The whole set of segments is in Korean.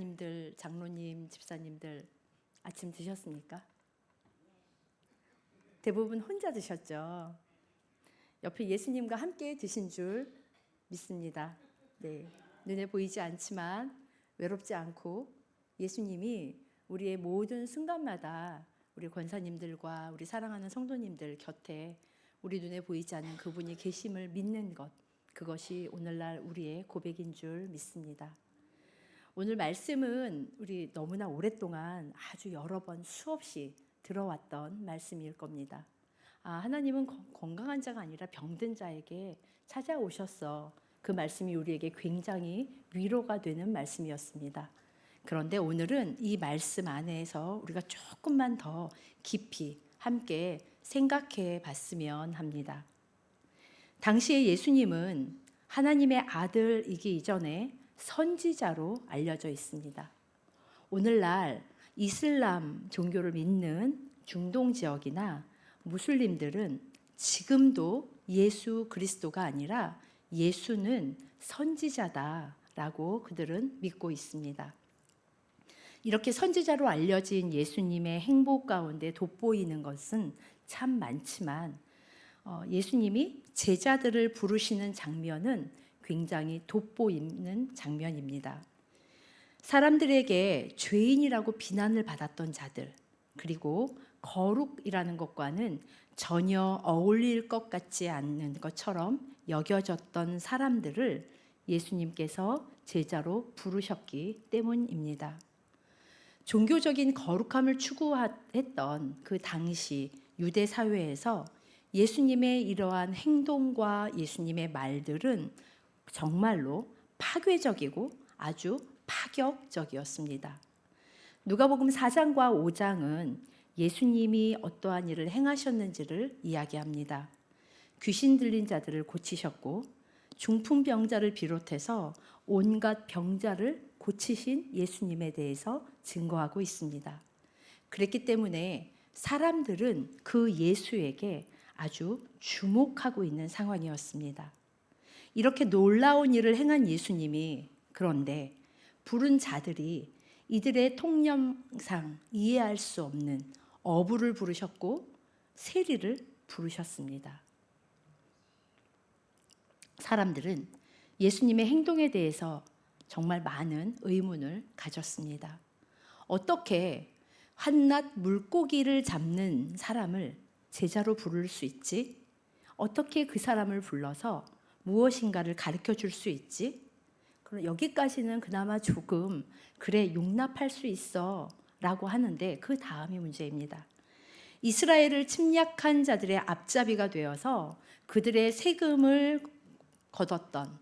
목사님들, 장로님, 집사님들 아침 드셨습니까? 대부분 혼자 드셨죠. 옆에 예수님과 함께 드신 줄 믿습니다. 네, 눈에 보이지 않지만 외롭지 않고 예수님이 우리의 모든 순간마다 우리 권사님들과 우리 사랑하는 성도님들 곁에 우리 눈에 보이지 않는 그분이 계심을 믿는 것, 그것이 오늘날 우리의 고백인 줄 믿습니다. 오늘 말씀은 우리 너무나 오랫동안 아주 여러 번 수없이 들어왔던 말씀일 겁니다. 하나님은 건강한 자가 아니라 병든 자에게 찾아오셨어. 그 말씀이 우리에게 굉장히 위로가 되는 말씀이었습니다. 그런데 오늘은 이 말씀 안에서 우리가 조금만 더 깊이 함께 생각해 봤으면 합니다. 당시에 예수님은 하나님의 아들이기 이전에 선지자로 알려져 있습니다. 오늘날 이슬람 종교를 믿는 중동 지역이나 무슬림들은 지금도 예수 그리스도가 아니라 예수는 선지자다라고 그들은 믿고 있습니다. 이렇게 선지자로 알려진 예수님의 행보 가운데 돋보이는 것은 참 많지만 예수님이 제자들을 부르시는 장면은 굉장히 돋보이는 장면입니다. 사람들에게 죄인이라고 비난을 받았던 자들, 그리고 거룩이라는 것과는 전혀 어울릴 것 같지 않는 것처럼 여겨졌던 사람들을 예수님께서 제자로 부르셨기 때문입니다. 종교적인 거룩함을 추구했던 그 당시 유대 사회에서 예수님의 이러한 행동과 예수님의 말들은 정말로 파괴적이고 아주 파격적이었습니다. 누가복음 4장과 5장은 예수님이 어떠한 일을 행하셨는지를 이야기합니다. 귀신 들린 자들을 고치셨고 중풍병자를 비롯해서 온갖 병자를 고치신 예수님에 대해서 증거하고 있습니다. 그랬기 때문에 사람들은 그 예수에게 아주 주목하고 있는 상황이었습니다. 이렇게 놀라운 일을 행한 예수님이 그런데 부른 자들이 이들의 통념상 이해할 수 없는 어부를 부르셨고 세리를 부르셨습니다. 사람들은 예수님의 행동에 대해서 정말 많은 의문을 가졌습니다. 어떻게 한낱 물고기를 잡는 사람을 제자로 부를 수 있지? 어떻게 그 사람을 불러서 무엇인가를 가르쳐 줄 수 있지? 그럼 여기까지는 그나마 조금 그래 용납할 수 있어 라고 하는데 그 다음이 문제입니다. 이스라엘을 침략한 자들의 앞잡이가 되어서 그들의 세금을 거뒀던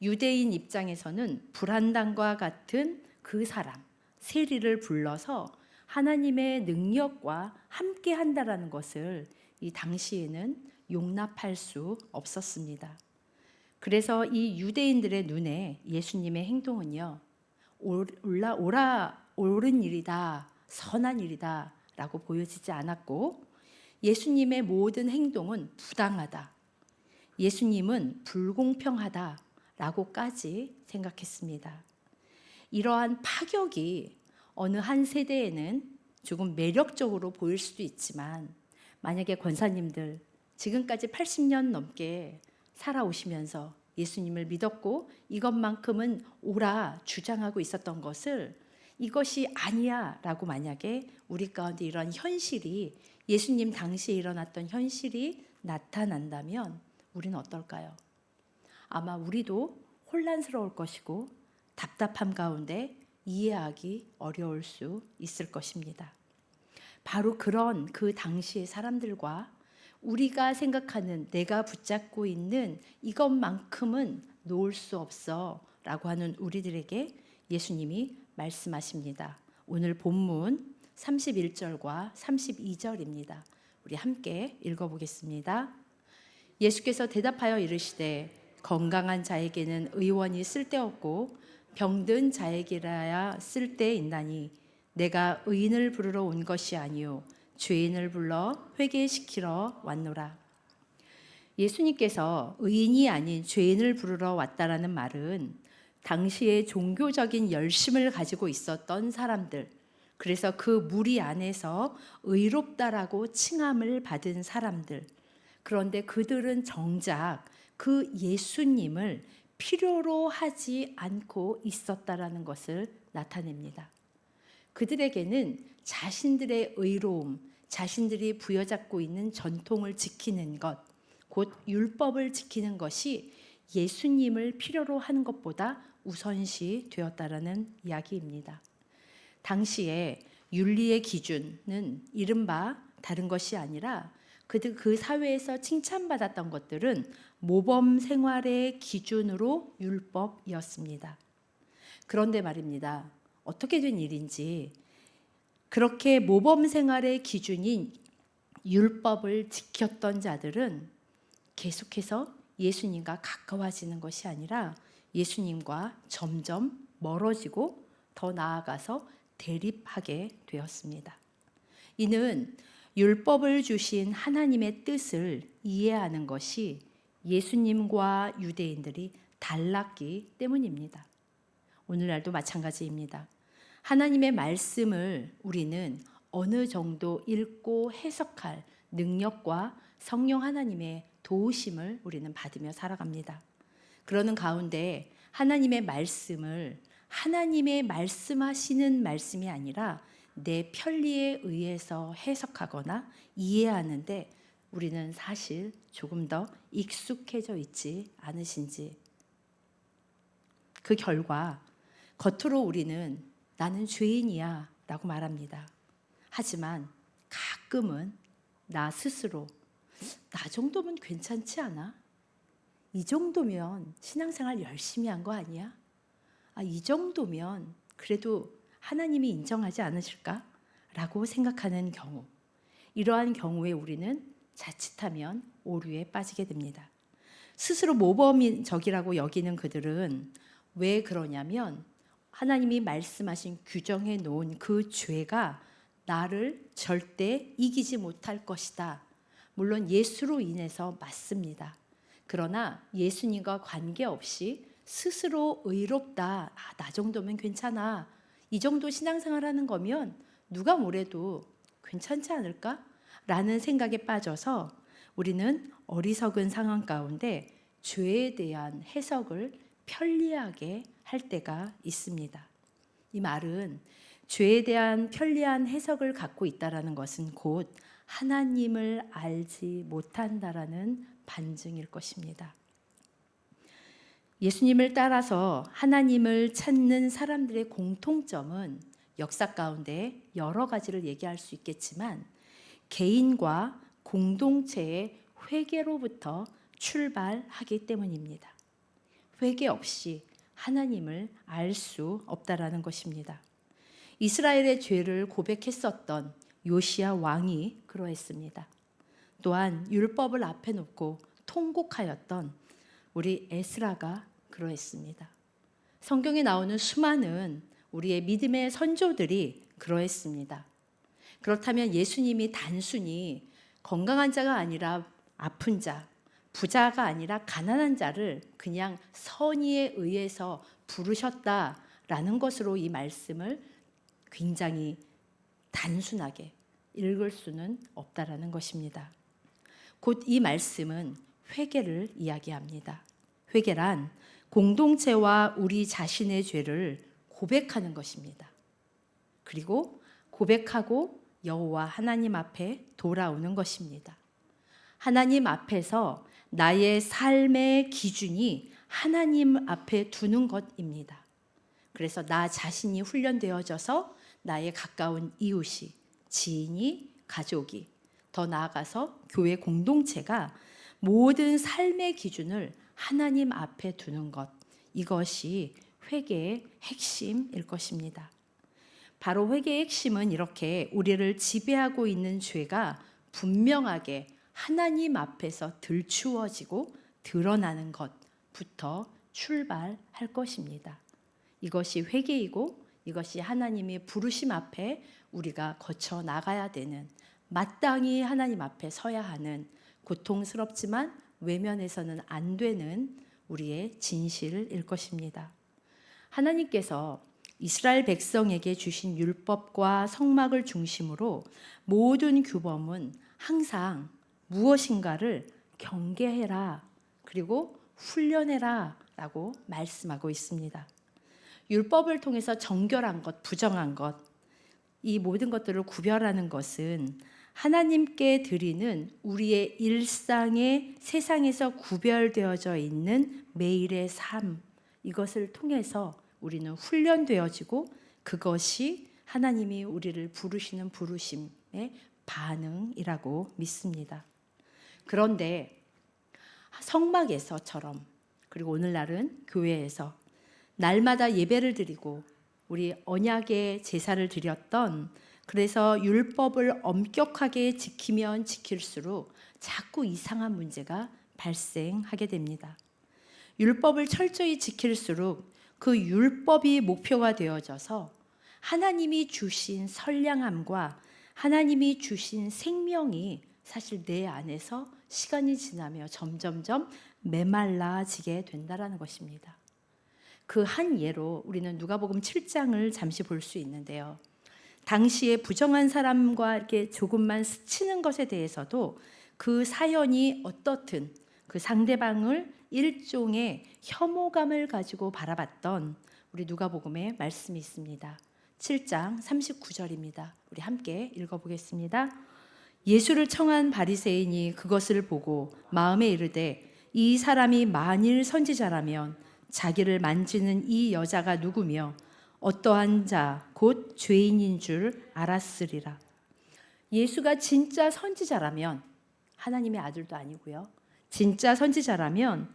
유대인 입장에서는 불안당과 같은 그 사람 세리를 불러서 하나님의 능력과 함께 한다라는 것을 이 당시에는 용납할 수 없었습니다. 그래서 이 유대인들의 눈에 예수님의 행동은요, 옳은 일이다, 선한 일이다 라고 보여지지 않았고 예수님의 모든 행동은 부당하다, 예수님은 불공평하다 라고까지 생각했습니다. 이러한 파격이 어느 한 세대에는 조금 매력적으로 보일 수도 있지만 만약에 권사님들 지금까지 80년 넘게 살아오시면서 예수님을 믿었고 이것만큼은 옳아 주장하고 있었던 것을 이것이 아니야 라고 만약에 우리 가운데 이런 현실이 예수님 당시에 일어났던 현실이 나타난다면 우리는 어떨까요? 아마 우리도 혼란스러울 것이고 답답함 가운데 이해하기 어려울 수 있을 것입니다. 바로 그런 그 당시의 사람들과 우리가 생각하는 내가 붙잡고 있는 이것만큼은 놓을 수 없어 라고 하는 우리들에게 예수님이 말씀하십니다. 오늘 본문 31절과 32절입니다. 우리 함께 읽어보겠습니다. 예수께서 대답하여 이르시되 건강한 자에게는 의원이 쓸데없고 병든 자에게라야 쓸데있나니 내가 의인을 부르러 온 것이 아니요 죄인을 불러 회개시키러 왔노라. 예수님께서 의인이 아닌 죄인을 부르러 왔다라는 말은 당시에 종교적인 열심을 가지고 있었던 사람들, 그래서 그 무리 안에서 의롭다라고 칭함을 받은 사람들, 그런데 그들은 정작 그 예수님을 필요로 하지 않고 있었다라는 것을 나타냅니다. 그들에게는 자신들의 의로움, 자신들이 부여잡고 있는 전통을 지키는 것, 곧 율법을 지키는 것이 예수님을 필요로 하는 것보다 우선시 되었다라는 이야기입니다. 당시에 윤리의 기준은 이른바 다른 것이 아니라 그 사회에서 칭찬받았던 것들은 모범 생활의 기준으로 율법이었습니다. 그런데 말입니다. 어떻게 된 일인지 그렇게 모범 생활의 기준인 율법을 지켰던 자들은 계속해서 예수님과 가까워지는 것이 아니라 예수님과 점점 멀어지고 더 나아가서 대립하게 되었습니다. 이는 율법을 주신 하나님의 뜻을 이해하는 것이 예수님과 유대인들이 달랐기 때문입니다. 오늘날도 마찬가지입니다. 하나님의 말씀을 우리는 어느 정도 읽고 해석할 능력과 성령 하나님의 도우심을 우리는 받으며 살아갑니다. 그러는 가운데 하나님의 말씀을 하나님의 말씀하시는 말씀이 아니라 내 편리에 의해서 해석하거나 이해하는데 우리는 사실 조금 더 익숙해져 있지 않으신지. 그 결과 겉으로 우리는 나는 죄인이야 라고 말합니다. 하지만 가끔은 나 스스로 나 정도면 괜찮지 않아? 이 정도면 신앙생활 열심히 한 거 아니야? 이 정도면 그래도 하나님이 인정하지 않으실까? 라고 생각하는 경우, 이러한 경우에 우리는 자칫하면 오류에 빠지게 됩니다. 스스로 모범적이라고 여기는 그들은 왜 그러냐면 하나님이 말씀하신 규정해 놓은 그 죄가 나를 절대 이기지 못할 것이다. 물론 예수로 인해서 맞습니다. 그러나 예수님과 관계없이 스스로 의롭다. 나 정도면 괜찮아. 이 정도 신앙생활 하는 거면 누가 뭐래도 괜찮지 않을까? 라는 생각에 빠져서 우리는 어리석은 상황 가운데 죄에 대한 해석을 편리하게 할 때가 있습니다. 이 말은 죄에 대한 편리한 해석을 갖고 있다라는 것은 곧 하나님을 알지 못한다라는 반증일 것입니다. 예수님을 따라서 하나님을 찾는 사람들의 공통점은 역사 가운데 여러 가지를 얘기할 수 있겠지만 개인과 공동체의 회개로부터 출발하기 때문입니다. 회개 없이 하나님을 알 수 없다라는 것입니다. 이스라엘의 죄를 고백했었던 요시야 왕이 그러했습니다. 또한 율법을 앞에 놓고 통곡하였던 우리 에스라가 그러했습니다. 성경에 나오는 수많은 우리의 믿음의 선조들이 그러했습니다. 그렇다면 예수님이 단순히 건강한 자가 아니라 아픈 자, 부자가 아니라 가난한 자를 그냥 선의에 의해서 부르셨다라는 것으로 이 말씀을 굉장히 단순하게 읽을 수는 없다라는 것입니다. 곧 이 말씀은 회개를 이야기합니다. 회개란 공동체와 우리 자신의 죄를 고백하는 것입니다. 그리고 고백하고 여호와 하나님 앞에 돌아오는 것입니다. 하나님 앞에서 나의 삶의 기준이 하나님 앞에 두는 것입니다. 그래서 나 자신이 훈련되어져서 나의 가까운 이웃이, 지인이, 가족이, 더 나아가서 교회 공동체가 모든 삶의 기준을 하나님 앞에 두는 것, 이것이 회개의 핵심일 것입니다. 바로 회개의 핵심은 이렇게 우리를 지배하고 있는 죄가 분명하게 하나님 앞에서 들추어지고 드러나는 것부터 출발할 것입니다. 이것이 회개이고 이것이 하나님의 부르심 앞에 우리가 거쳐 나가야 되는, 마땅히 하나님 앞에 서야 하는, 고통스럽지만 외면해서는 안 되는 우리의 진실일 것입니다. 하나님께서 이스라엘 백성에게 주신 율법과 성막을 중심으로 모든 규범은 항상 무엇인가를 경계해라, 그리고 훈련해라 라고 말씀하고 있습니다. 율법을 통해서 정결한 것, 부정한 것, 이 모든 것들을 구별하는 것은 하나님께 드리는 우리의 일상의 세상에서 구별되어져 있는 매일의 삶, 이것을 통해서 우리는 훈련되어지고 그것이 하나님이 우리를 부르시는 부르심의 반응이라고 믿습니다. 그런데 성막에서처럼, 그리고 오늘날은 교회에서 날마다 예배를 드리고 우리 언약의 제사를 드렸던, 그래서 율법을 엄격하게 지키면 지킬수록 자꾸 이상한 문제가 발생하게 됩니다. 율법을 철저히 지킬수록 그 율법이 목표가 되어져서 하나님이 주신 선량함과 하나님이 주신 생명이 사실 내 안에서 시간이 지나며 점점점 메말라지게 된다는 것입니다. 그 한 예로 우리는 누가복음 7장을 잠시 볼 수 있는데요. 당시에 부정한 사람과 이렇게 조금만 스치는 것에 대해서도 그 사연이 어떻든 그 상대방을 일종의 혐오감을 가지고 바라봤던 우리 누가복음의 말씀이 있습니다. 7장 39절입니다. 우리 함께 읽어보겠습니다. 예수를 청한 바리새인이 그것을 보고 마음에 이르되 이 사람이 만일 선지자라면 자기를 만지는 이 여자가 누구며 어떠한 자 곧 죄인인 줄 알았으리라. 예수가 진짜 선지자라면, 하나님의 아들도 아니고요, 진짜 선지자라면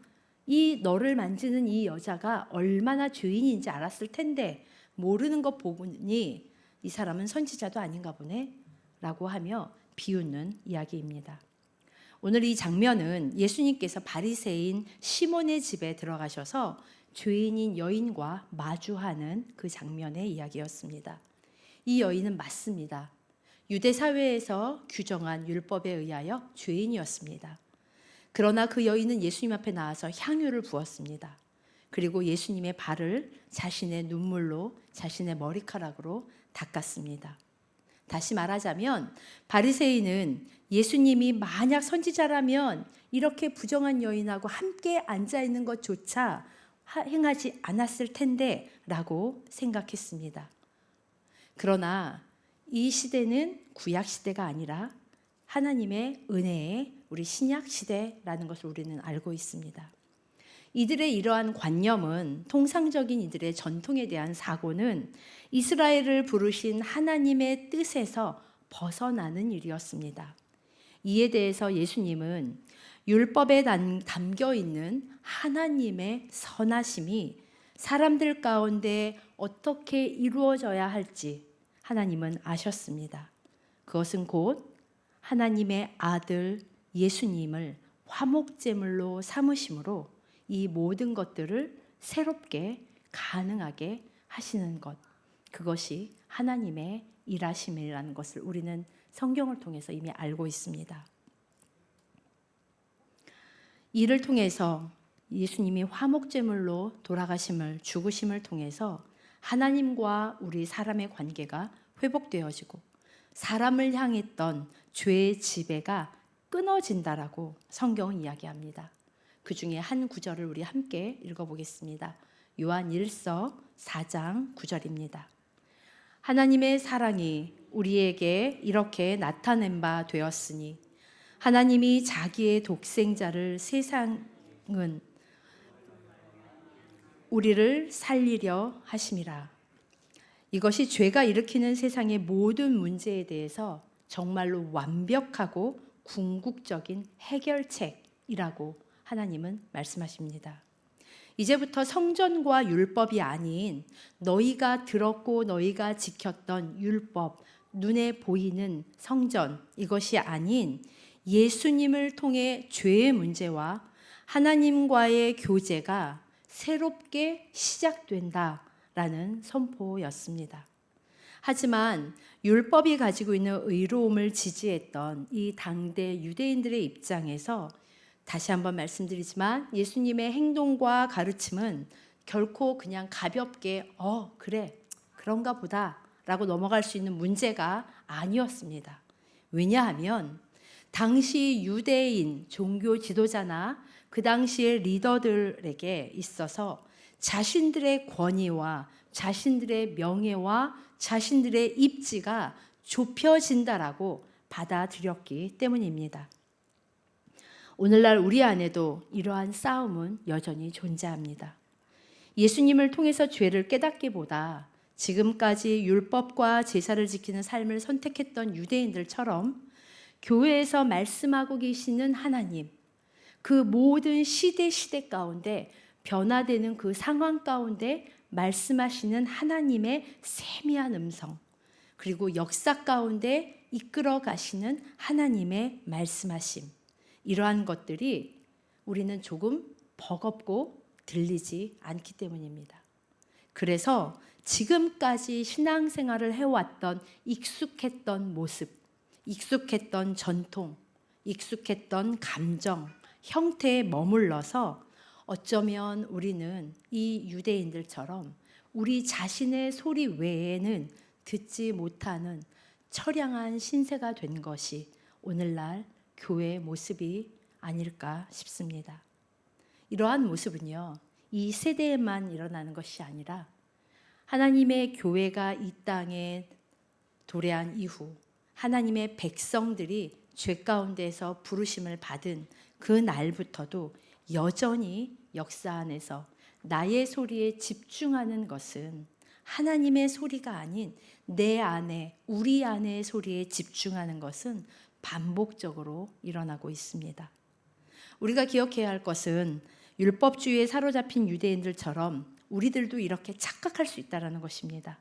이 너를 만지는 이 여자가 얼마나 죄인인지 알았을 텐데 모르는 것 보니 이 사람은 선지자도 아닌가 보네 라고 하며 비웃는 이야기입니다. 오늘 이 장면은 예수님께서 바리새인 시몬의 집에 들어가셔서 죄인인 여인과 마주하는 그 장면의 이야기였습니다. 이 여인은 맞습니다. 유대 사회에서 규정한 율법에 의하여 죄인이었습니다. 그러나 그 여인은 예수님 앞에 나와서 향유를 부었습니다. 그리고 예수님의 발을 자신의 눈물로, 자신의 머리카락으로 닦았습니다. 다시 말하자면 바리새인은 예수님이 만약 선지자라면 이렇게 부정한 여인하고 함께 앉아 있는 것조차 행하지 않았을 텐데 라고 생각했습니다. 그러나 이 시대는 구약 시대가 아니라 하나님의 은혜의 우리 신약 시대라는 것을 우리는 알고 있습니다. 이들의 이러한 관념은, 통상적인 이들의 전통에 대한 사고는 이스라엘을 부르신 하나님의 뜻에서 벗어나는 일이었습니다. 이에 대해서 예수님은 율법에 담겨 있는 하나님의 선하심이 사람들 가운데 어떻게 이루어져야 할지 하나님은 아셨습니다. 그것은 곧 하나님의 아들 예수님을 화목제물로 삼으심으로 이 모든 것들을 새롭게 가능하게 하시는 것, 그것이 하나님의 일하심이라는 것을 우리는 성경을 통해서 이미 알고 있습니다. 이를 통해서 예수님이 화목제물로 돌아가심을, 죽으심을 통해서 하나님과 우리 사람의 관계가 회복되어지고 사람을 향했던 죄의 지배가 끊어진다라고 성경은 이야기합니다. 그 중에 한 구절을 우리 함께 읽어보겠습니다. 요한 1서 4장 9절입니다. 하나님의 사랑이 우리에게 이렇게 나타낸 바 되었으니 하나님이 자기의 독생자를 세상은 우리를 살리려 하심이라. 이것이 죄가 일으키는 세상의 모든 문제에 대해서 정말로 완벽하고 궁극적인 해결책이라고 하나님은 말씀하십니다. 이제부터 성전과 율법이 아닌 너희가 들었고 너희가 지켰던 율법, 눈에 보이는 성전, 이것이 아닌 예수님을 통해 죄의 문제와 하나님과의 교제가 새롭게 시작된다라는 선포였습니다. 하지만 율법이 가지고 있는 의로움을 지지했던 이 당대 유대인들의 입장에서 다시 한번 말씀드리지만 예수님의 행동과 가르침은 결코 그냥 가볍게 그래 그런가 보다라고 넘어갈 수 있는 문제가 아니었습니다. 왜냐하면 당시 유대인 종교 지도자나 그 당시의 리더들에게 있어서 자신들의 권위와 자신들의 명예와 자신들의 입지가 좁혀진다라고 받아들였기 때문입니다. 오늘날 우리 안에도 이러한 싸움은 여전히 존재합니다. 예수님을 통해서 죄를 깨닫기보다 지금까지 율법과 제사를 지키는 삶을 선택했던 유대인들처럼 교회에서 말씀하고 계시는 하나님, 그 모든 시대 가운데 변화되는 그 상황 가운데 말씀하시는 하나님의 세미한 음성, 그리고 역사 가운데 이끌어 가시는 하나님의 말씀하심, 이러한 것들이 우리는 조금 버겁고 들리지 않기 때문입니다. 그래서 지금까지 신앙생활을 해왔던 익숙했던 모습, 익숙했던 전통, 익숙했던 감정, 형태에 머물러서 어쩌면 우리는 이 유대인들처럼 우리 자신의 소리 외에는 듣지 못하는 처량한 신세가 된 것이 오늘날 교회의 모습이 아닐까 싶습니다. 이러한 모습은요, 이 세대에만 일어나는 것이 아니라 하나님의 교회가 이 땅에 도래한 이후 하나님의 백성들이 죄 가운데서 부르심을 받은 그 날부터도 여전히 역사 안에서 나의 소리에 집중하는 것은 하나님의 소리가 아닌 내 안에, 우리 안의 소리에 집중하는 것은 반복적으로 일어나고 있습니다. 우리가 기억해야 할 것은 율법주의에 사로잡힌 유대인들처럼 우리들도 이렇게 착각할 수 있다는 것입니다.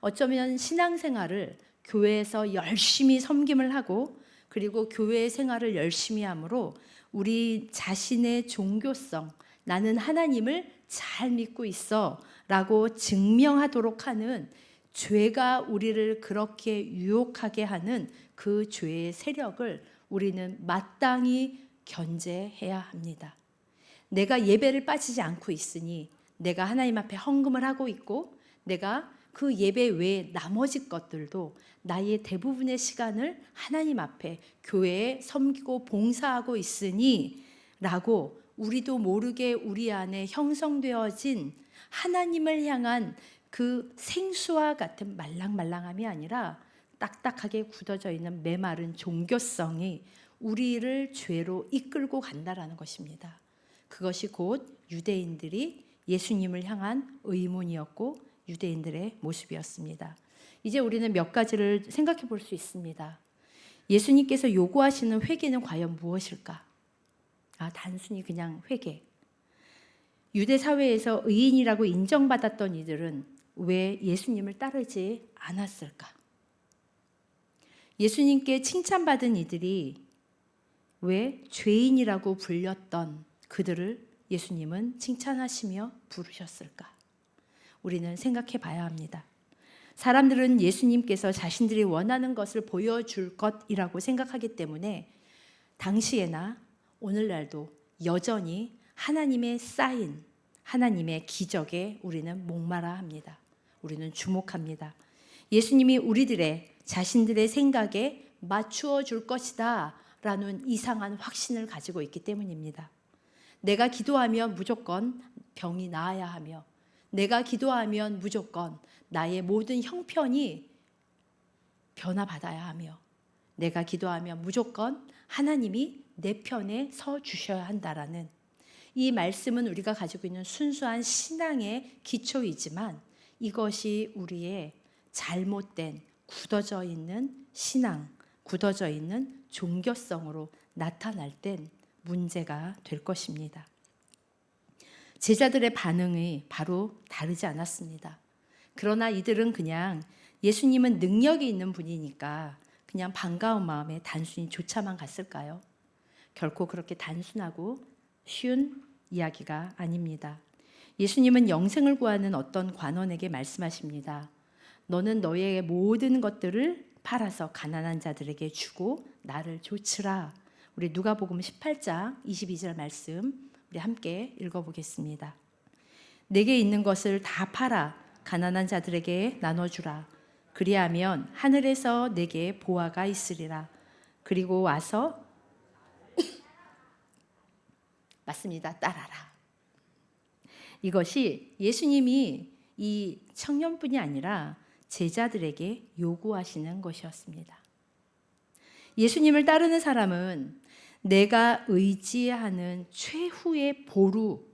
어쩌면 신앙생활을 교회에서 열심히 섬김을 하고 그리고 교회 생활을 열심히 함으로 우리 자신의 종교성, 나는 하나님을 잘 믿고 있어 라고 증명하도록 하는 죄가 우리를 그렇게 유혹하게 하는 그 죄의 세력을 우리는 마땅히 견제해야 합니다. 내가 예배를 빠지지 않고 있으니 내가 하나님 앞에 헌금을 하고 있고 내가 그 예배 외에 나머지 것들도 나의 대부분의 시간을 하나님 앞에 교회에 섬기고 봉사하고 있으니 라고 우리도 모르게 우리 안에 형성되어진 하나님을 향한 그 생수와 같은 말랑말랑함이 아니라 딱딱하게 굳어져 있는 메마른 종교성이 우리를 죄로 이끌고 간다라는 것입니다. 그것이 곧 유대인들이 예수님을 향한 의문이었고 유대인들의 모습이었습니다. 이제 우리는 몇 가지를 생각해 볼 수 있습니다. 예수님께서 요구하시는 회개는 과연 무엇일까? 단순히 그냥 회개. 유대 사회에서 의인이라고 인정받았던 이들은 왜 예수님을 따르지 않았을까? 예수님께 칭찬받은 이들이 왜 죄인이라고 불렸던 그들을 예수님은 칭찬하시며 부르셨을까? 우리는 생각해 봐야 합니다. 사람들은 예수님께서 자신들이 원하는 것을 보여줄 것이라고 생각하기 때문에 당시에나 오늘날도 여전히 하나님의 사인, 하나님의 기적에 우리는 목마라 합니다. 우리는 주목합니다. 예수님이 우리들의 자신들의 생각에 맞추어 줄 것이다 라는 이상한 확신을 가지고 있기 때문입니다. 내가 기도하면 무조건 병이 나아야 하며 내가 기도하면 무조건 나의 모든 형편이 변화받아야 하며 내가 기도하면 무조건 하나님이 내 편에 서 주셔야 한다라는 이 말씀은 우리가 가지고 있는 순수한 신앙의 기초이지만 이것이 우리의 잘못된 굳어져 있는 신앙, 굳어져 있는 종교성으로 나타날 땐 문제가 될 것입니다. 제자들의 반응이 바로 다르지 않았습니다. 그러나 이들은 그냥 예수님은 능력이 있는 분이니까 그냥 반가운 마음에 단순히 쫓아만 갔을까요? 결코 그렇게 단순하고 쉬운 이야기가 아닙니다. 예수님은 영생을 구하는 어떤 관원에게 말씀하십니다. 너는 너의 모든 것들을 팔아서 가난한 자들에게 주고 나를 좇으라. 우리 누가복음 18장 22절 말씀 우리 함께 읽어보겠습니다. 내게 있는 것을 다 팔아 가난한 자들에게 나눠주라. 그리하면 하늘에서 내게 보화가 있으리라. 그리고 와서 맞습니다. 따라라. 이것이 예수님이 이 청년뿐이 아니라 제자들에게 요구하시는 것이었습니다. 예수님을 따르는 사람은 내가 의지하는 최후의 보루,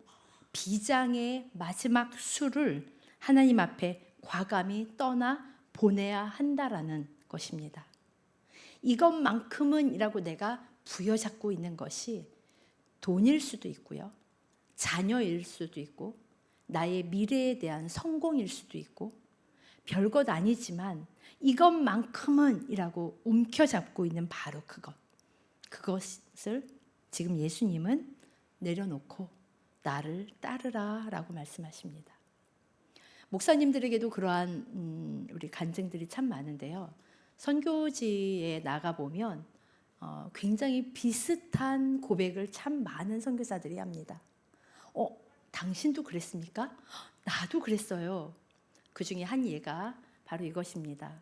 비장의 마지막 수를 하나님 앞에 과감히 떠나 보내야 한다라는 것입니다. 이것만큼은이라고 내가 부여잡고 있는 것이 돈일 수도 있고요, 자녀일 수도 있고, 나의 미래에 대한 성공일 수도 있고, 별것 아니지만 이것만큼은이라고 움켜잡고 있는 바로 그것을 지금 예수님은 내려놓고 나를 따르라 라고 말씀하십니다. 목사님들에게도 그러한 우리 간증들이 참 많은데요, 선교지에 나가보면 굉장히 비슷한 고백을 참 많은 선교사들이 합니다. 당신도 그랬습니까? 나도 그랬어요. 그 중에 한 예가 바로 이것입니다.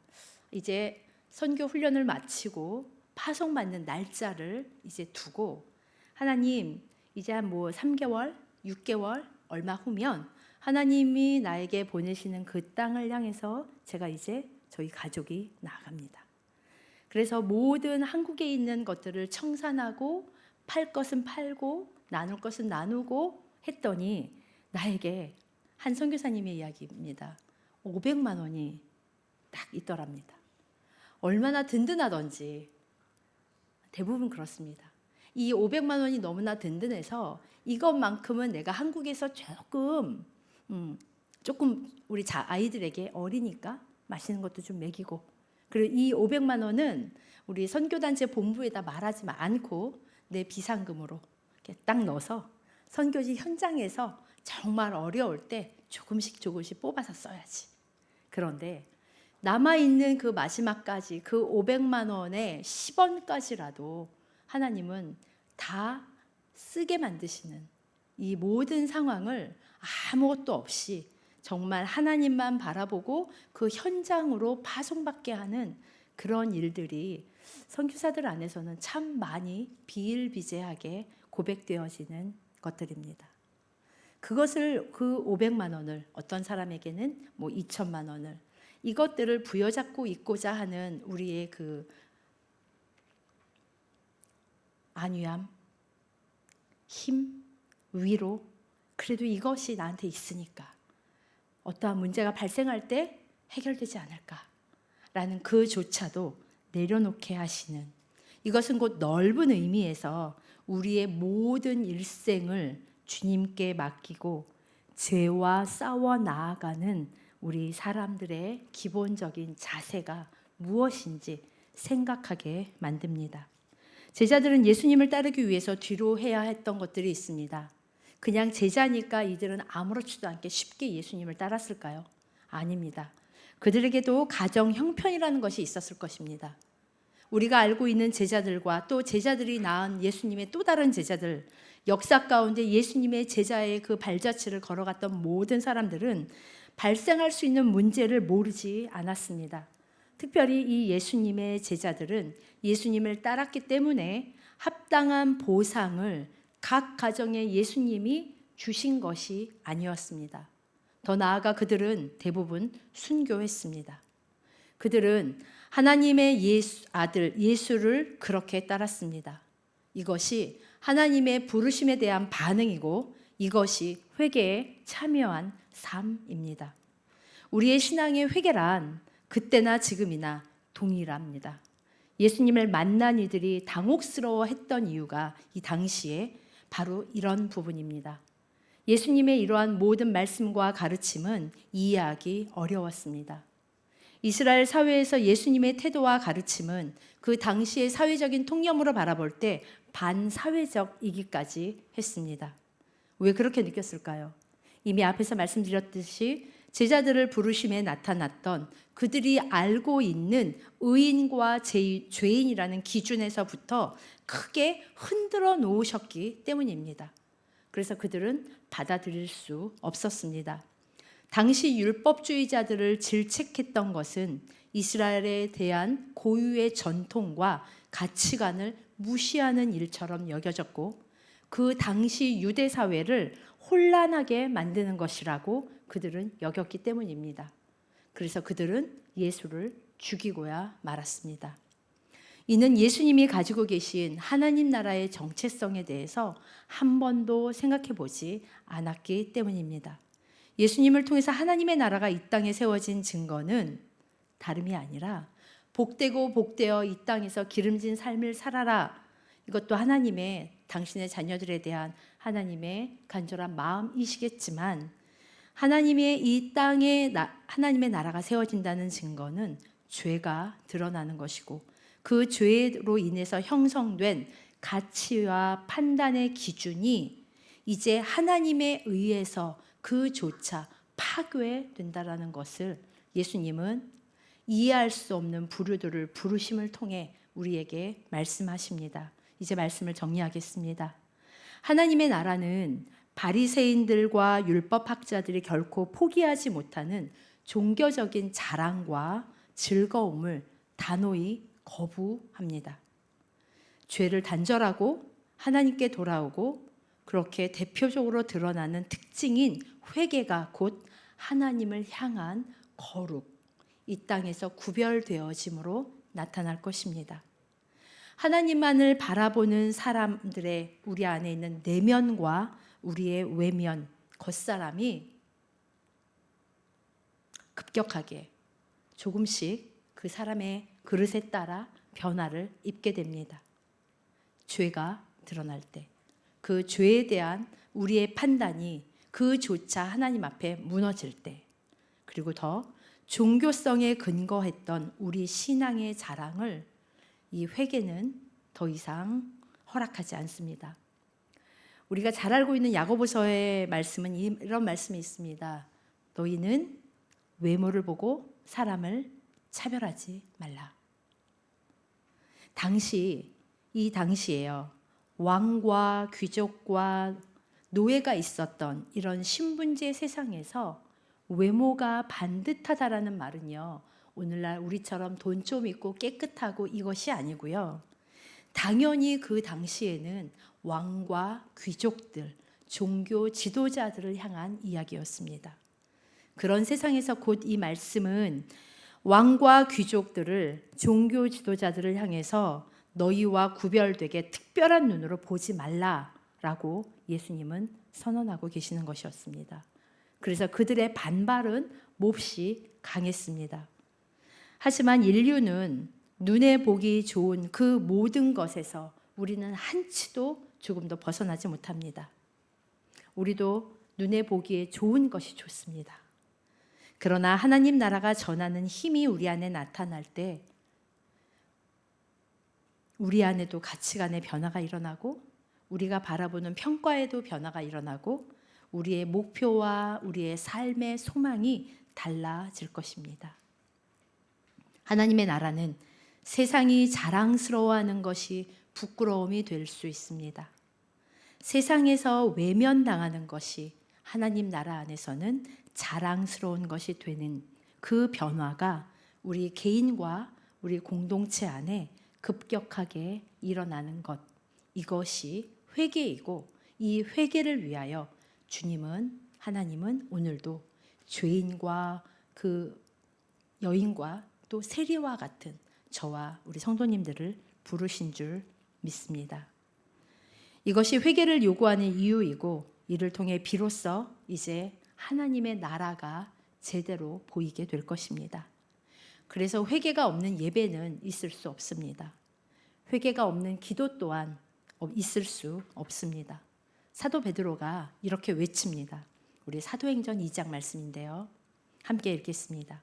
이제 선교 훈련을 마치고 파송받는 날짜를 이제 두고, 하나님 이제 한 3개월, 6개월 얼마 후면 하나님이 나에게 보내시는 그 땅을 향해서 제가 이제 저희 가족이 나갑니다. 그래서 모든 한국에 있는 것들을 청산하고 팔 것은 팔고 나눌 것은 나누고 했더니 나에게 한 선교사님의 이야기입니다. 500만 원이 딱 있더랍니다. 얼마나 든든하던지. 대부분 그렇습니다. 이 500만 원이 너무나 든든해서 이것만큼은 내가 한국에서 조금 우리 아이들에게 어리니까 맛있는 것도 좀 먹이고, 그리고 이 500만 원은 우리 선교단체 본부에다 말하지 않고 내 비상금으로 이렇게 딱 넣어서 선교지 현장에서 정말 어려울 때 조금씩 뽑아서 써야지. 그런데 남아있는 그 마지막까지 그 500만 원의 10원까지라도 하나님은 다 쓰게 만드시는 이 모든 상황을 아무것도 없이 정말 하나님만 바라보고 그 현장으로 파송받게 하는 그런 일들이 선교사들 안에서는 참 많이 비일비재하게 고백되어지는 것들입니다. 그것을 그 500만 원을 어떤 사람에게는 2천만 원을 이것들을 부여잡고 있고자 하는 우리의 그 안위함, 힘, 위로, 그래도 이것이 나한테 있으니까 어떠한 문제가 발생할 때 해결되지 않을까라는 그조차도 내려놓게 하시는, 이것은 곧 넓은 의미에서 우리의 모든 일생을 주님께 맡기고 죄와 싸워 나아가는 우리 사람들의 기본적인 자세가 무엇인지 생각하게 만듭니다. 제자들은 예수님을 따르기 위해서 뒤로 해야 했던 것들이 있습니다. 그냥 제자니까 이들은 아무렇지도 않게 쉽게 예수님을 따랐을까요? 아닙니다. 그들에게도 가정 형편이라는 것이 있었을 것입니다. 우리가 알고 있는 제자들과 또 제자들이 낳은 예수님의 또 다른 제자들, 역사 가운데 예수님의 제자의 그 발자취를 걸어갔던 모든 사람들은 발생할 수 있는 문제를 모르지 않았습니다. 특별히 이 예수님의 제자들은 예수님을 따랐기 때문에 합당한 보상을 각 가정에 예수님이 주신 것이 아니었습니다. 더 나아가 그들은 대부분 순교했습니다. 그들은 하나님의 아들 예수를 그렇게 따랐습니다. 이것이 하나님의 부르심에 대한 반응이고 이것이 회개에 참여한 삶입니다. 우리의 신앙의 회개란 그때나 지금이나 동일합니다. 예수님을 만난 이들이 당혹스러워했던 이유가 이 당시에 바로 이런 부분입니다. 예수님의 이러한 모든 말씀과 가르침은 이해하기 어려웠습니다. 이스라엘 사회에서 예수님의 태도와 가르침은 그 당시의 사회적인 통념으로 바라볼 때 반사회적이기까지 했습니다. 왜 그렇게 느꼈을까요? 이미 앞에서 말씀드렸듯이 제자들을 부르심에 나타났던 그들이 알고 있는 의인과 죄인이라는 기준에서부터 크게 흔들어 놓으셨기 때문입니다. 그래서 그들은 받아들일 수 없었습니다. 당시 율법주의자들을 질책했던 것은 이스라엘에 대한 고유의 전통과 가치관을 무시하는 일처럼 여겨졌고, 그 당시 유대 사회를 혼란하게 만드는 것이라고 그들은 여겼기 때문입니다. 그래서 그들은 예수를 죽이고야 말았습니다. 이는 예수님이 가지고 계신 하나님 나라의 정체성에 대해서 한 번도 생각해 보지 않았기 때문입니다. 예수님을 통해서 하나님의 나라가 이 땅에 세워진 증거는 다름이 아니라 복되고 복되어 이 땅에서 기름진 삶을 살아라. 이것도 하나님의, 당신의 자녀들에 대한 하나님의 간절한 마음이시겠지만, 하나님의 이 땅에 하나님의 나라가 세워진다는 증거는 죄가 드러나는 것이고, 그 죄로 인해서 형성된 가치와 판단의 기준이 이제 하나님에 의해서 그조차 파괴된다라는 것을 예수님은 이해할 수 없는 부류들을 부르심을 통해 우리에게 말씀하십니다. 이제 말씀을 정리하겠습니다. 하나님의 나라는 바리새인들과 율법학자들이 결코 포기하지 못하는 종교적인 자랑과 즐거움을 단호히 거부합니다. 죄를 단절하고 하나님께 돌아오고, 그렇게 대표적으로 드러나는 특징인 회개가 곧 하나님을 향한 거룩, 이 땅에서 구별되어짐으로 나타날 것입니다. 하나님만을 바라보는 사람들의 우리 안에 있는 내면과 우리의 외면, 겉사람이 급격하게 조금씩 그 사람의 그릇에 따라 변화를 입게 됩니다. 죄가 드러날 때, 그 죄에 대한 우리의 판단이 그조차 하나님 앞에 무너질 때, 그리고 더 종교성에 근거했던 우리 신앙의 자랑을 이 회개는 더 이상 허락하지 않습니다. 우리가 잘 알고 있는 야고보서의 말씀은 이런 말씀이 있습니다. 너희는 외모를 보고 사람을 차별하지 말라. 이 당시에요, 왕과 귀족과 노예가 있었던 이런 신분제 세상에서 외모가 반듯하다라는 말은요, 오늘날 우리처럼 돈 좀 있고 깨끗하고 이것이 아니고요, 당연히 그 당시에는 왕과 귀족들, 종교 지도자들을 향한 이야기였습니다. 그런 세상에서 곧 이 말씀은 왕과 귀족들을, 종교 지도자들을 향해서 너희와 구별되게 특별한 눈으로 보지 말라라고 예수님은 선언하고 계시는 것이었습니다. 그래서 그들의 반발은 몹시 강했습니다. 하지만 인류는 눈에 보기 좋은 그 모든 것에서 우리는 한치도 조금도 벗어나지 못합니다. 우리도 눈에 보기에 좋은 것이 좋습니다. 그러나 하나님 나라가 전하는 힘이 우리 안에 나타날 때 우리 안에도 가치관의 변화가 일어나고, 우리가 바라보는 평가에도 변화가 일어나고, 우리의 목표와 우리의 삶의 소망이 달라질 것입니다. 하나님의 나라는 세상이 자랑스러워하는 것이 부끄러움이 될 수 있습니다. 세상에서 외면당하는 것이 하나님 나라 안에서는 자랑스러운 것이 되는 그 변화가 우리 개인과 우리 공동체 안에 급격하게 일어나는 것, 이것이 회개이고, 이 회개를 위하여 하나님은 오늘도 죄인과 그 여인과 또 세리와 같은 저와 우리 성도님들을 부르신 줄 믿습니다. 이것이 회개를 요구하는 이유이고, 이를 통해 비로소 이제 하나님의 나라가 제대로 보이게 될 것입니다. 그래서 회개가 없는 예배는 있을 수 없습니다. 회개가 없는 기도 또한 있을 수 없습니다. 사도 베드로가 이렇게 외칩니다. 우리 사도행전 2장 말씀인데요, 함께 읽겠습니다.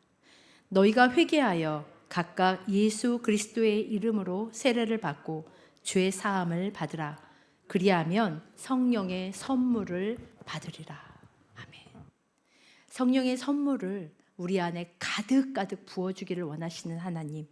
너희가 회개하여 각각 예수 그리스도의 이름으로 세례를 받고 죄 사함을 받으라. 그리하면 성령의 선물을 받으리라. 아멘. 성령의 선물을 우리 안에 가득가득 부어주기를 원하시는 하나님,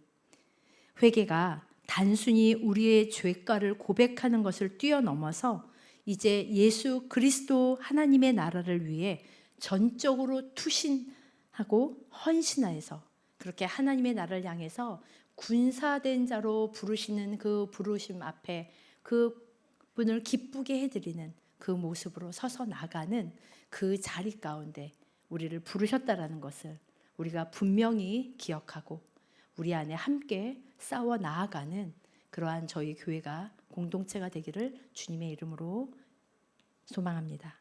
회개가 단순히 우리의 죄가를 고백하는 것을 뛰어넘어서 이제 예수 그리스도 하나님의 나라를 위해 전적으로 투신하고 헌신하여서 그렇게 하나님의 나라를 향해서 군사된 자로 부르시는 그 부르심 앞에 그 분을 기쁘게 해드리는 그 모습으로 서서 나가는 그 자리 가운데 우리를 부르셨다라는 것을 우리가 분명히 기억하고 우리 안에 함께 싸워 나아가는 그러한 저희 교회가 공동체가 되기를 주님의 이름으로 소망합니다.